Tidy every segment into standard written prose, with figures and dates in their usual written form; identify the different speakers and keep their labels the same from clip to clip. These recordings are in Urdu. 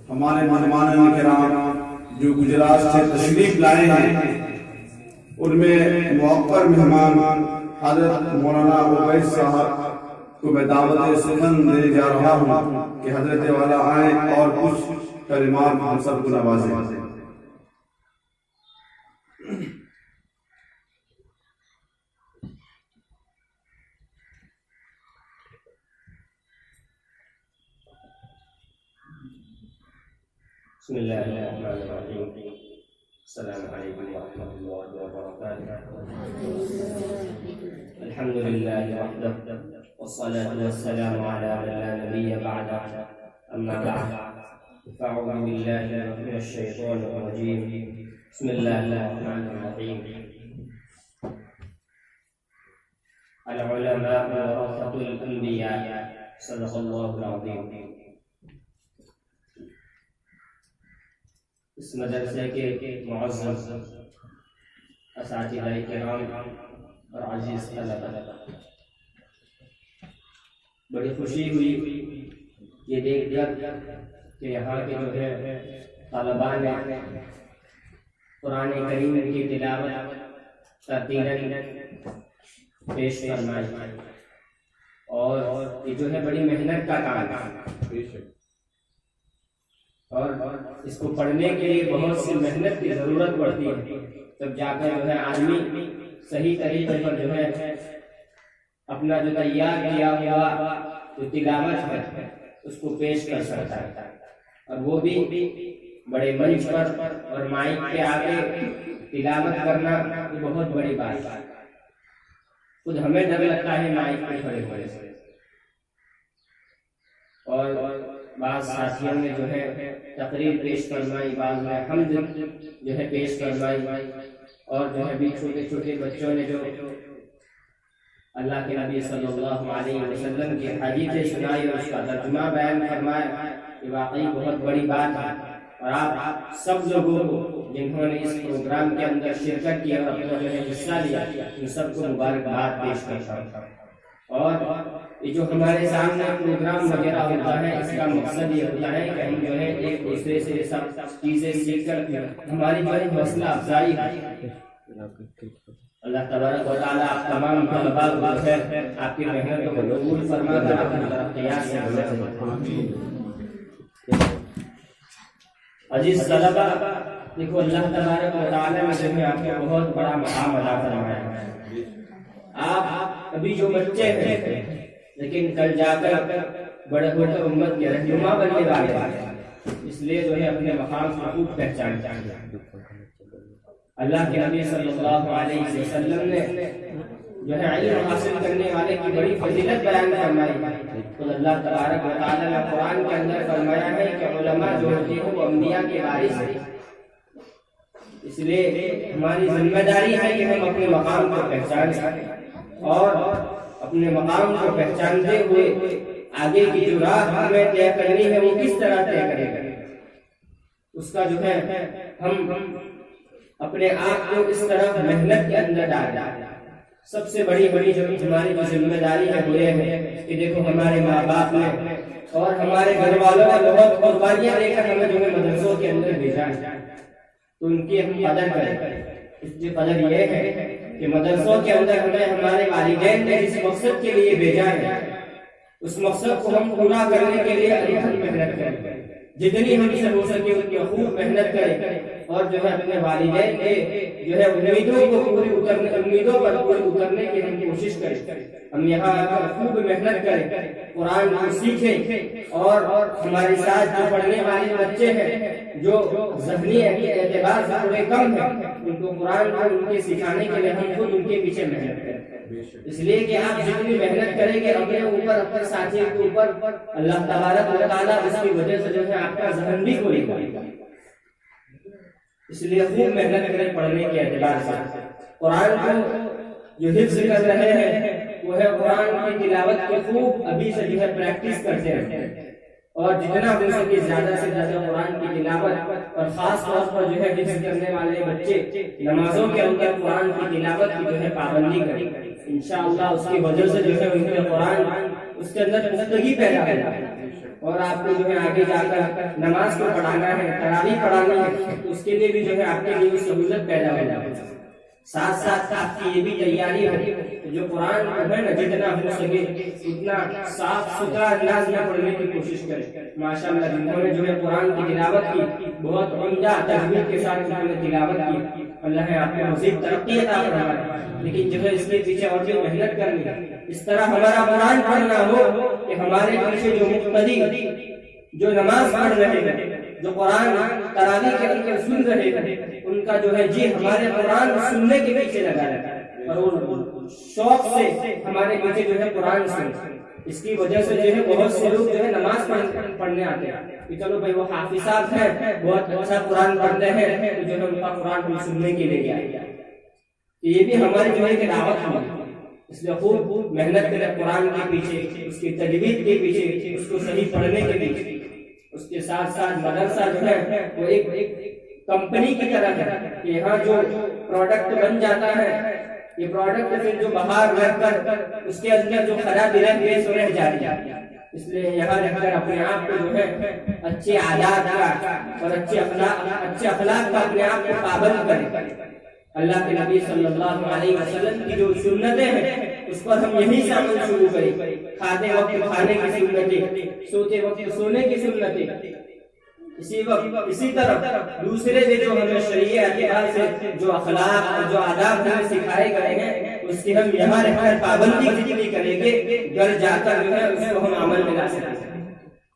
Speaker 1: ہمارے مہمان کرام جو گجرات سے تشریف لائے ہیں، ان میں موقر مہمان حضرت مولانا عبید صاحب کو میں دعوت سخن دینے جا رہا ہوں کہ حضرت والا آئیں اور کچھ کلمات ہم سب کو نوازیں۔
Speaker 2: بسم اللہ الرحمن الرحیم۔ السلام علیکم ورحمۃ اللہ وبرکاتہ۔ الحمد للہ وحدہ والصلاة والسلام علی من لا نبی بعدہ، اما بعد فاعوذ باللہ من الشیطان الرجیم، بسم اللہ الرحمن الرحیم۔ العلماء ورثۃ الانبیاء، صدق اللہ العظیم۔ اس مدرسے کے معزز اساتذہ کرام اور عزیز طلبہ، بڑی خوشی ہوئی یہ دیکھ کر کہ یہاں کے جو ہے طلباء نے قرآن کریم کی تلاوت ترتیلاً پیش فرمائی، اور یہ جو ہے بڑی محنت کا کام ہے، اور اس کو پڑھنے کے لیے بہت سی محنت کی ضرورت پڑتی ہے، تب جا کر جو ہے آدمی صحیح طریقے پر جو ہے اپنا جو تیار کیا ہوا جو تلاوت ہے اس کو پیش کر سکتا ہے، اور وہ بھی بڑے منچ پر اور مائک کے آگے تلاوت کرنا یہ بہت بڑی بات ہے۔ خود ہمیں ڈر لگتا ہے مائک پہ کھڑے ہونے سے، اور بعض ساتھیوں نے جو ہے تقریر پیش فرمائی، بعض نے حمد جو ہے پیش فرمائی، اور جو ہے بھی چھوٹے چھوٹے بچوں نے جو اللہ کے نبی صلی اللہ علیہ وسلم کی حدیثیں سنائی اور اس کا ترجمہ بیان فرمایا، یہ واقعی بہت بڑی بات ہے۔ اور آپ سب لوگوں کو جنہوں نے اس پروگرام کے اندر شرکت کی اور اپنا جو ہے حصہ لیا، ان سب کو مبارکباد پیش کرتا ہوں۔ اور یہ جو ہمارے سامنے پروگرام وغیرہ ہوتا ہے، اس کا مقصد یہ ہوتا ہے کہ ہم جو ہے ایک دوسرے سے سب چیزیں سیکھ کر ہماری جو ہے حوصلہ افزائی ہے۔ اللہ تبارک و تعالیٰ آپ تمام طلباء کو ہے آپ کی محنتوں کو قبول فرما کر اپنی ترقیات سے ہمیں۔ عزیز طلباء، دیکھو اللہ تبارک و تعالیٰ نے جو ہے آپ کو بہت بڑا مقام عطا فرمایا ہے۔ آپ ابھی جو بچے ہیں لیکن کل جا کر بڑے ہو کر امت کے رہنما بننے والے ہیں، اس لیے جو ہے اپنے مقام کو خوب پہچان چاہیے۔ اللہ کے نبی صلی اللہ علیہ وسلم نے جو ہے علم حاصل کرنے والے کی بڑی فضیلت بیان فرمائی، تو اللہ تبارک و تعالیٰ نے قرآن کے اندر فرمایا ہے کہ علماء جو ہوتے ہیں وہ انبیاء کے وارث ہیں۔ اس لیے ہماری ذمہ داری ہے کہ ہم اپنے مقام کو پہچانیں، اور اپنے مقام کو پہچانتے ہوئے آگے کی جو راہ ہمیں طے کرنی ہے وہ کس طرح طے کرے گا، اس کا جو ہے ہم اپنے آپ کو اس طرح محنت کے اندر ڈالیں۔ سب سے بڑی جو ہماری ذمہ داری ہے وہ یہ ہے کہ دیکھو ہمارے ماں باپ نے اور ہمارے گھر والوں نے بہت قربانیاں دے کر ہمیں جو ہے مدرسوں کے اندر بھیجا ہے، تو ان کی ہم قدر کریں۔ اس کی قدر یہ ہے کہ مدرسوں کے اندر ہمیں ہمارے والدین نے جس مقصد کے لیے بھیجا ہے اس مقصد کو ہم پورا کرنے کے لیے محنت کریں، جتنی ہم سے ہو سکے ان کی خوب محنت کریں، اور جو ہے اپنے والدین کے جو ہے امیدوں پر پوری اترنے کی ہم کوشش کریں۔ ہم یہاں آ کر خوب محنت کریں، قرآن کو سیکھیں، اور ہمارے ساتھ جو پڑھنے والے بچے ہیں جو ذہنی اعتبار سے تھوڑے کم ہیں، ان کو قرآن کو ان کے سکھانے کے لیے ہم خود ان کے پیچھے محنت کریں، اس لیے کہ آپ جتنی محنت کریں گے اپنے اوپر اپنے ساتھی کے اوپر اللہ تبارک و تعالیٰ اس کی وجہ سے جو ہے آپ کا ذہن بھی کھلے گا۔ اس لیے خوب محنت کریں پڑھنے کے اعتبار سے۔ قرآن کو جو حفظ کر رہے ہیں وہ ہے قرآن کی تلاوت کی خوب ابھی سے جو ہے پریکٹس کرتے رہیں، اور جتنا ہو سکے زیادہ سے زیادہ قرآن کی تلاوت، اور خاص طور پر جو ہے حفظ کرنے والے بچے نمازوں کے اندر قرآن کی تلاوت کی جو ہے پابندی کریں۔ انشاءاللہ اس کی وجہ سے جو ہے ان کے قرآن اس کے اندر پختگی پیدا ہوگی، اور آپ کو جو ہے آگے جا کر نماز کو پڑھانا ہے، تراویح پڑھانی ہے، تو اس کے لیے بھی جو ہے آپ کے لیے سہولت پیدا ہو جائے گی۔ ساتھ ساتھ آپ کی یہ بھی تیاری ہو کہ جو قرآن ہے نا جتنا ہو سکے اتنا صاف ستھرا انداز میں پڑھنے کی کوشش کریں۔ ماشاءاللہ جنہوں نے جو ہے قرآن کی تلاوت کی بہت عمدہ تجوید کے ساتھ انہوں نے تلاوت کی، اللہ آپ کو مزید ترقی عطا فرمائے، لیکن جو ہے اس کے پیچھے اور بھی محنت کرنی ہے۔ اس طرح ہمارا قرآن پڑھنا ہو کہ ہمارے پیچھے جو مقتدی جو نماز پڑھ رہے ہیں، جو قرآن تراویح کے اندر سن رہے ہیں، ان کا جو ہے جی ہمارے قرآن سننے کے پیچھے لگا رہتا ہے، اور وہ شوق سے ہمارے پیچھے جو ہے قرآن سنتے۔ اس کی وجہ سے جو ہے بہت سے لوگ جو ہے نماز پڑھنے آتے ہیں کہ چلو بھائی وہ حافظ صاحب ہیں، بہت اچھا قرآن پڑھتے ہیں، تو جو ہے ان کا قرآن ہم سننے کے لیے آئے۔ یہ بھی ہماری جو ہے ایک دعوت ہے، اس لیے خوب محنت کریں قرآن کے پیچھے، اس کی تجوید کے پیچھے، اس کو صحیح پڑھنے کے پیچھے۔ اس کے ساتھ ساتھ مدرسہ جو ہے وہ ایک کمپنی کی طرح ہے کہ یہاں جو پروڈکٹ بن جاتا ہے، یہ پروڈکٹ پھر جو باہر رہ کر اس کے اندر جو خرابی رہ جاتی ہے، اس لیے یہاں رہ کر اپنے آپ کو جو ہے اچھے عادات کا اور اچھے اخلاق کا اپنے آپ کو پابند کریں۔ اللہ کے نبی صلی اللہ علیہ وسلم کی جو سنتیں ہیں اس پر ہم یہی سے عمل شروع کریں، کھاتے وقت کھانے کی سنتیں، سوتے وقت سونے کی سنتیں، اسی طرح دوسرے سے جو ہمیں شریعہ اعتبار سے جو اخلاق اور جو آداب ہمیں سکھائے گئے ہیں اس کی ہم یہاں رہ کر پابندی جتنی کریں گے، گھر جا کر جو ہے اس کو ہم عمل میں لا سکیں گے۔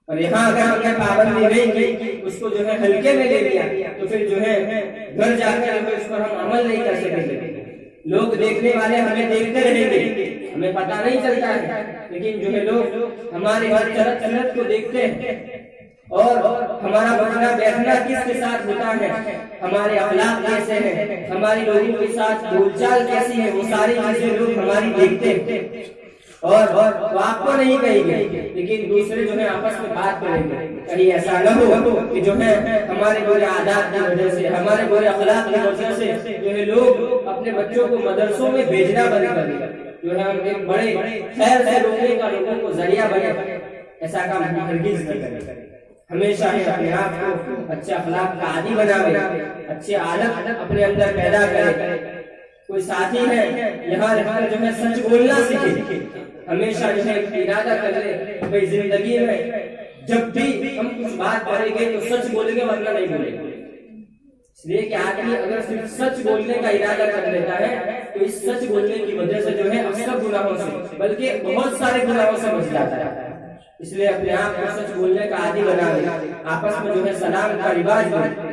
Speaker 2: اور یہاں اگر ہم نے پابندی نہیں کی، اس کو جو ہے ہلکے میں لے لیا، تو پھر جو ہے گھر جا کر اس پر ہم عمل نہیں کر سکیں گے۔ لوگ دیکھنے والے ہمیں دیکھتے رہیں گے، ہمیں پتہ نہیں چلتا ہے، لیکن جو ہے لوگ ہمارے ہر چلت کو دیکھتے ہیں، اور ہمارا بٹنا بیٹھنا کس کے ساتھ ہوتا ہے، ہمارے اخلاق کیسے ہیں، ہماری لوگوں کے ساتھ بول چال کیسی ہے، وہ ساری چیزیں لوگ ہماری دیکھتے ہیں۔ اور آپ کو نہیں کہیں گے، لیکن دوسرے جو ہے آپس میں بات کریں گے، کہیں ایسا نہ ہو کہ جو ہے ہمارے برے عادات کی وجہ سے، ہمارے برے اخلاق کی وجہ سے جو ہے لوگ اپنے بچوں کو مدرسوں میں بھیجنا بند کر دیں، جو ہے ہم ایک بڑے خیر سے روکنے کا لوگوں کو ذریعہ بنے۔ ایسا کام ہم ہرگز نہ کریں، ہمیشہ ہی اپنے آپ کو اچھے اخلاق کا عادی بنائے، اچھے عادت اپنے اندر پیدا کرے۔ کوئی ساتھی ہے یہاں رہ کر جو ہے سچ بولنا سیکھے، ہمیشہ جو ہے ارادہ کر لے کہ زندگی میں جب بھی ہم کچھ بات کریں گے تو سچ بولیں گے، ورنہ نہیں بولیں گے۔ اس لیے کہ آدمی اگر صرف سچ بولنے کا ارادہ کر لیتا ہے تو اس سچ بولنے کی وجہ سے جو ہے اکثر گناہوں سے بلکہ بہت سارے گناہوں سے بچ جاتا ہے۔ اس لیے اپنے آپ کو سچ بولنے کا عادی بنا لے، آپس میں جو ہے سلام کا رواج بنے،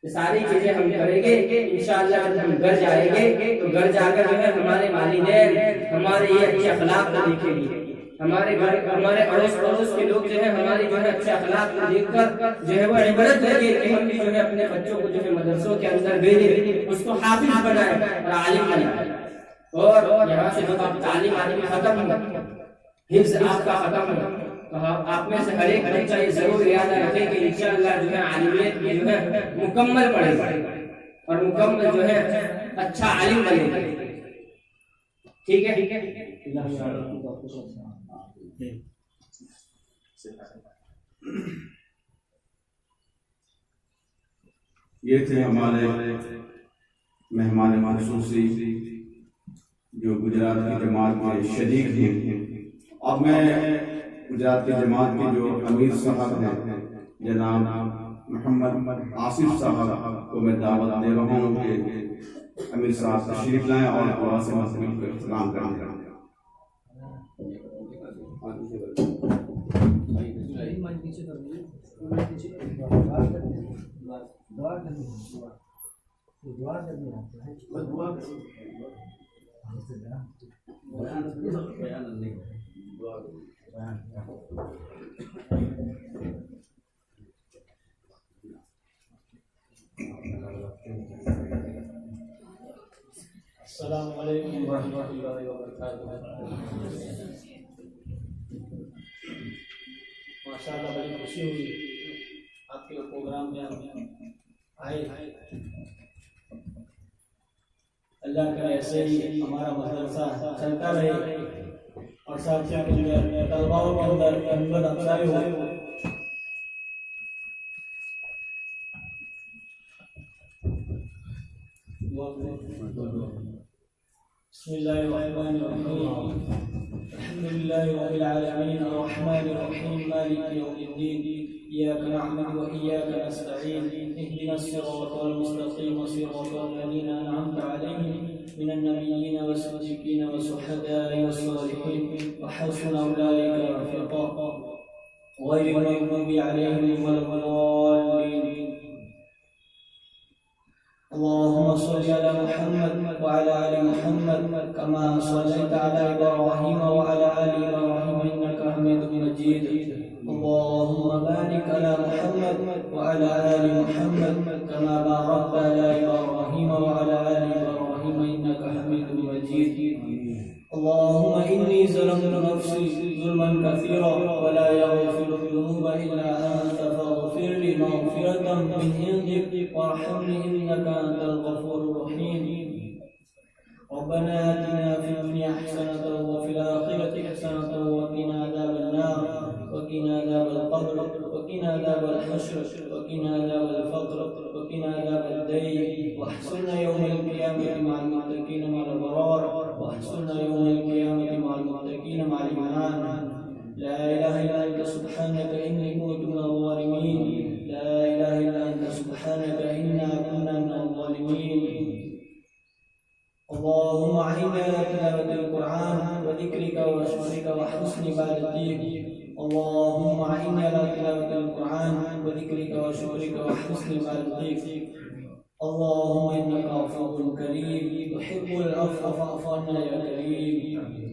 Speaker 2: یہ ساری چیزیں ہم کریں گے انشاءاللہ۔ جب ہم گھر جائیں گے تو گھر جا کر جو ہے ہمارے والدین ہمارے یہ اچھے اخلاق کو دیکھیں گے، ہمارے گھر ہمارے اڑوس پڑوس کے لوگ جو ہے ہماری جو ہے اچھے اخلاق کو دیکھ کر جو ہے وہ عبرت لیں گے کہ ہم بھی جو ہے اپنے بچوں کو جو ہے مدرسوں کے اندر بھیجیں، اس کو حافظ بنائیں اور عالم بنائیں۔ اور یہاں سے جب آپ تعلیم عالمی ختم ہو، حفظ آپ کا ختم ہو، تو آپ میں سے ہر ایک بچہ یہ ضرور یاد رکھے کہ انشاءاللہ جو ہے عالمیت کی جو ہے مکمل پڑھے گا اور مکمل جو ہے اچھا عالم بنے گا۔ ٹھیک ہے،
Speaker 1: یہ تھے ہمارے مہمان خصوصی جو گجرات کی جماعت میں شریک ہیں۔ اب میں گجرات کی جماعت کے جو امیر صاحب ہیں جناب محمد آصف صاحب کو میں دعوت دے رہا ہوں کہ امیر صاحب تشریف لائیں اور دعا سے مسلم کو احترام کریں۔
Speaker 3: السلام علیکم ورحمۃ اللہ وبرکاتہ۔ ماشاءاللہ بڑی خوشی ہوئی آپ کے پروگرام میں ہم آئے۔ اللہ کرے ایسے ہی ہمارا مدرسہ چلتا رہے اور ساتھیوں کے اندر طلباؤں کے اندر ہمت افزائی ہو. بسم الله الرحمن الرحيم. الحمد لله رب العالمين الرحمن الرحيم مالك يوم الدين إياك نعبد وإياك نستعين اهدنا الصراط المستقيم صراط الذين أنعمت عليهم من النبيين والصديقين والشهداء والصالحين وحسن أولئك رفيقا غير المغضوب عليهم ولا الضالين. اللهم صل على محمد وعلى آل محمد كما صليت على إبراهيم وعلى آل إبراهيم إنك حميد مجيد. اللهم بارك على محمد وعلى آل محمد كما باركت على إبراهيم وعلى آل إبراهيم إنك حميد مجيد. اللهم إني ظلمت نفسي ظلما كثيرا ولا يغفر الذنوب إلا أنت فاغفر لي مغفرة من عندك وارحمني إنك أنت الغفور الرحيم. ربنا آتنا في الدنيا حسنة وفي الآخرة حسنة وقنا عذاب النار وقنا عذاب القبر وقنا عذاب الحشر وقنا عذاب الفقر وقنا عذاب الدين واحشرنا يوم القيامة مع المتقين مع الأبرار واحشرنا يوم القيامة مع المتقين مع الإيمان. لا إله إلا أنت سبحانك إني كنت من الظالمين. لا إله إلا أنت سبحانك إنا كنا من الظالمين. اللهم أعنا على تلاوة القرآن وذكرك وشكرك وحسن عبادتك. اللهم أعنا على تلاوة القرآن وذكرك وشكرك وحسن عبادتك. اللهم إنك عفو كريم تحب العفو فاعف عنا يا كريم.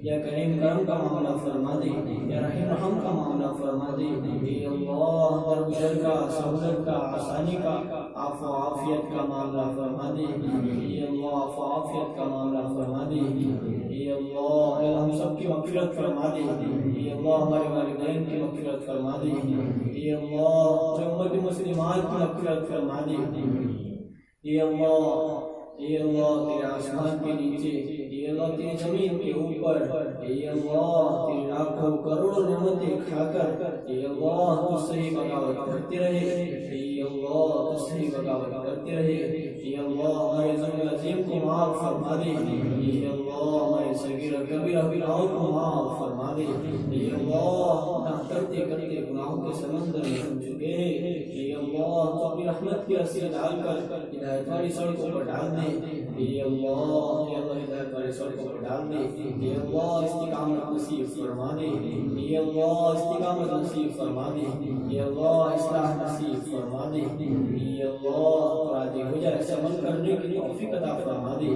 Speaker 3: یا کریم کرم کا معاملہ فرما دے، یا رحیم رحم کا معاملہ فرما دے. اے اللہ درگزر کا، سہولت کا، آسانی کا، عفو و عافیت کا معاملہ فرما دے. اے اللہ عفو و عافیت کا معاملہ فرما دے. اے اللہ ہم سب کی مغفرت فرما دے. اے اللہ ہمارے والدین کی مغفرت فرما دے. اے اللہ امت مسلمان کی مغفرت فرما دے. اے اللہ تیرے آسمان کے نیچے، اے اللہ تیرے زمین کے اوپر، اے اللہ تیرے لاکھوں کروڑوں نعمتیں کھا کر اے اللہ تجھ سے ہی بغاوت کرتے رہے. اے اللہ تجھ سے ہی بغاوت کرتے رہے. اے اللہ ہمارے ذنب عظیم کو معاف فرما دے. اے اللہ ہمارے صغیر کبیرہ گناہوں کو معاف فرما دے. اے اللہ گناہ کرتے کرتے گناہوں کے سمندر میں ڈوب چکے ہیں. اے اللہ تو اپنی رحمت کی رسی ڈال کر ہدایت والی سڑکوں پر ڈال دے. اے اللہ ہدایت والی سڑکوں پر ڈال دے. اے اللہ استقامت نصیب فرما دے. اے اللہ استقامت نصیب فرما دے. اے اللہ اصلاح نصیب فرما دے. اے اللہ راضی ہو جائے ایسے عمل کرنے کی توفیق عطا فرما دے.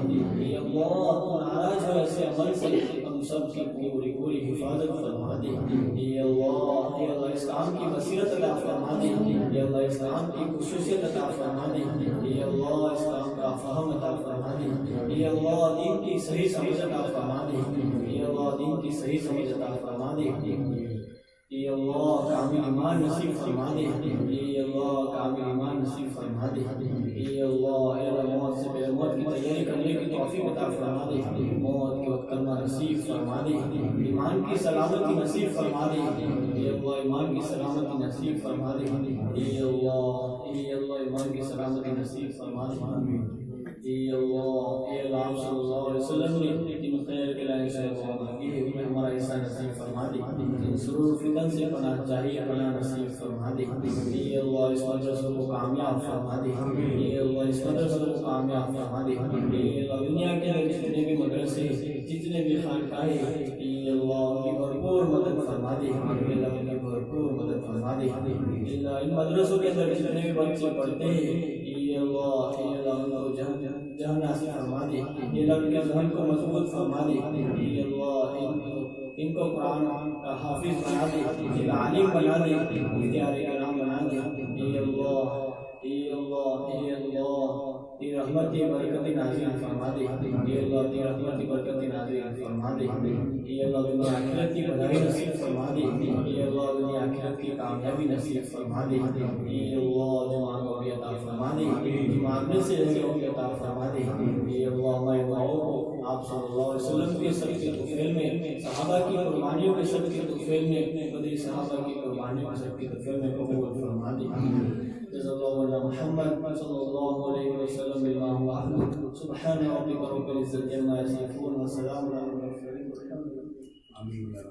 Speaker 3: اے اللہ ناراض ہو ایسے عمل سے ہم سب کی پوری پوری حفاظت فرما دے. اے اللہ اسلام کی بصیرت عطا فرما دے. اے اللہ اسلام کی خصوصیت عطا فرما دے. اے اللہ اسلام کا فہم عطا فرما دے. اے اللہ دین کی صحیح سمجھ عطا فرما دے. اے اللہ دین کی صحیح سمجھ عطا فرما دے. اے اللہ کامل ایمان نصیب فرما دے. اے اللہ کامل ایمان نصیب فرما دے. اے اللہ موت سے پہلے موت کی تیاری کرنے کی توفیق عطا فرما دے. موت کے وقت کلمہ نصیب فرما دے. ایمان کی سلامتی نصیب فرما دے. اے اللہ ایمان کی سلامتی نصیب فرما دے. اے اللہ ایمان کی سلامتی نصیب فرما دے. اے اللہ آپ صلی اللہ علیہ وسلم نے ان خیر کے لائے سے مانگی ہے، انہیں ہمارا حصہ نصیب فرما دے. ان سرور فتن سے پناہ چاہیے، پناہ نصیب فرما دے. اے اللہ اس مدرسے کو کامیاب فرما دے. اے اللہ اس مدرسے کو کامیاب فرما دے. اے اللہ دنیا کے اندر جتنے بھی مدرسے، جتنے بھی خانقاہیں، اے اللہ ان کی بھرپور مدد فرما دے. اے اللہ ان کی بھرپور مدد فرما دے. اے اللہ ان مدرسوں کے اندر جتنے بھی بچے پڑھتے ہیں، اے اللہ ان کو جہاں ناصر فرما دے. اے اللہ ان کے ذہن کو مضبوط فرما دے. اے اللہ ان کو قرآن کا حافظ بنا دے. اے عالم بنا دے. اختیار کرام بنا دے. اے اللہ تیری رحمت برکت نازل فرما دے. اے اللہ تیری رحمت برکت نازل فرما دے. اے اللہ دنیا آخرت کی بھلائی نصیب فرما دے. اے اللہ دنیا آخرت کی کامیابی نصیب فرما دے. اے اللہ جو آنکھوں بھی عطا فرما دے، جو مانگنے سے رہے ان کی عطا فرما دے۔ اے اللہ ہمارے دعاؤں کو آپ صلی اللہ علیہ وسلم کے سب کے طفیل میں، صحابہ کی قربانیوں کے سب کے طفیل میں، بدری صحابہ کی قربانیوں کے سب کے طفیل میں قبول فرما دے۔ جزا اللہ علی محمد صلی اللہ علیہ وسلم بما هو اهله، سبحان ربك رب العزة عما يصفون وسلام على المرسلين والحمد لله۔